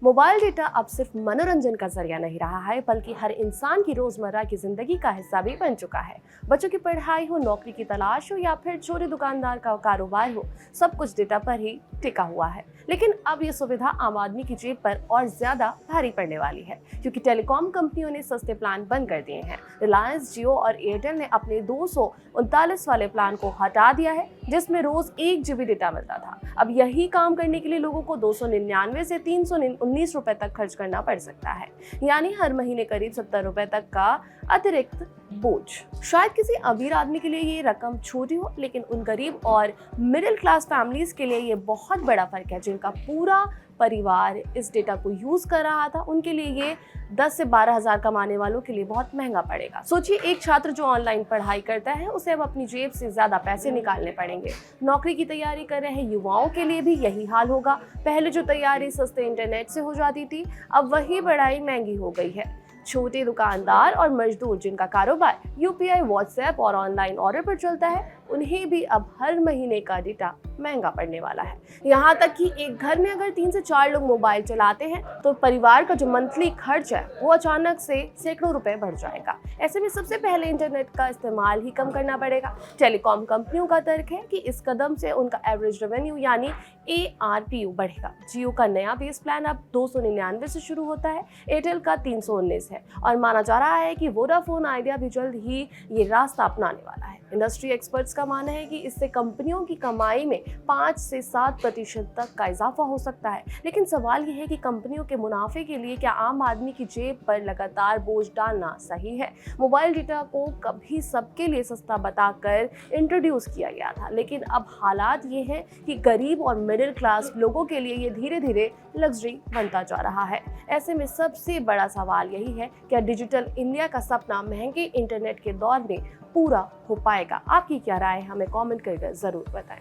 Mobile data अब सिर्फ मनोरंजन का जरिया नहीं रहा है, बल्कि हर इंसान की रोजमर्रा की जिंदगी का हिस्सा भी बन चुका है। बच्चों की पढ़ाई हो, नौकरी की तलाश हो या फिर छोटे दुकानदार का कारोबार हो, सब कुछ डेटा पर ही टिका हुआ है। लेकिन अब ये सुविधा आम आदमी की जेब पर और ज्यादा भारी पड़ने वाली है, क्योंकि टेलीकॉम कंपनियों ने सस्ते प्लान बंद कर दिए हैं। रिलायंस, जियो और एयरटेल ने अपने 239 वाले प्लान को हटा दिया है, जिसमें रोज 1 GB डेटा मिलता था। अब यही काम करने के लिए लोगों को 299 से 319 रुपए तक खर्च करना पड़ सकता है, यानी हर महीने करीब 70 रुपए तक का अतिरिक्त बोझ। शायद किसी अमीर आदमी के लिए ये रकम छोटी हो, लेकिन उन गरीब और मिडिल क्लास फैमिलीज के लिए ये बहुत बड़ा फर्क है, जिनका पूरा परिवार इस डेटा को यूज कर रहा था। उनके लिए ये 10 से 12 हजार कमाने वालों के लिए बहुत महंगा पड़ेगा। सोचिए, एक छात्र जो ऑनलाइन पढ़ाई करता है, उसे अब अपनी जेब से ज्यादा पैसे निकालने पड़ेंगे। नौकरी की तैयारी कर रहे युवाओं के लिए भी यही हाल होगा। पहले जो तैयारी सस्ते इंटरनेट से हो जाती थी, अब वही पढ़ाई महंगी हो गई है। छोटे दुकानदार और मजदूर जिनका कारोबार UPI, WhatsApp और ऑनलाइन ऑर्डर पर चलता है, उन्हें भी अब हर महीने का डेटा महंगा पड़ने वाला है। यहाँ तक कि एक घर में अगर 3 से 4 लोग मोबाइल चलाते हैं, तो परिवार का जो मंथली खर्च है वो अचानक से सैकड़ों रुपए बढ़ जाएगा। ऐसे में सबसे पहले इंटरनेट का इस्तेमाल ही कम करना पड़ेगा। टेलीकॉम कंपनियों का तर्क है कि इस कदम से उनका एवरेज रेवेन्यू यानी ARPU बढ़ेगा। जियो का नया बेस प्लान अब 299 से शुरू होता है, एयरटेल का 319 है और माना जा रहा है कि वोडाफोन आइडिया भी जल्द ही ये रास्ता अपनाने वाला है। इंडस्ट्री एक्सपर्ट्स का मानना है कि इससे कंपनियों की कमाई में 5 से 7% तक का इजाफा हो सकता है। लेकिन सवाल ये है कि कंपनियों के मुनाफे के लिए क्या आम आदमी की जेब पर लगातार बोझ डालना सही है? मोबाइल डेटा को कभी सबके लिए सस्ता बताकर इंट्रोड्यूस किया गया था, लेकिन अब हालात ये हैं कि गरीब और मिडिल क्लास लोगों के लिए ये धीरे धीरे लग्जरी बनता जा रहा है। ऐसे में सबसे बड़ा सवाल यही है, क्या डिजिटल इंडिया का सपना महंगे इंटरनेट के दौर में पूरा हो पाएगा? आपकी क्या राय है? हमें कमेंट करके जरूर बताएं।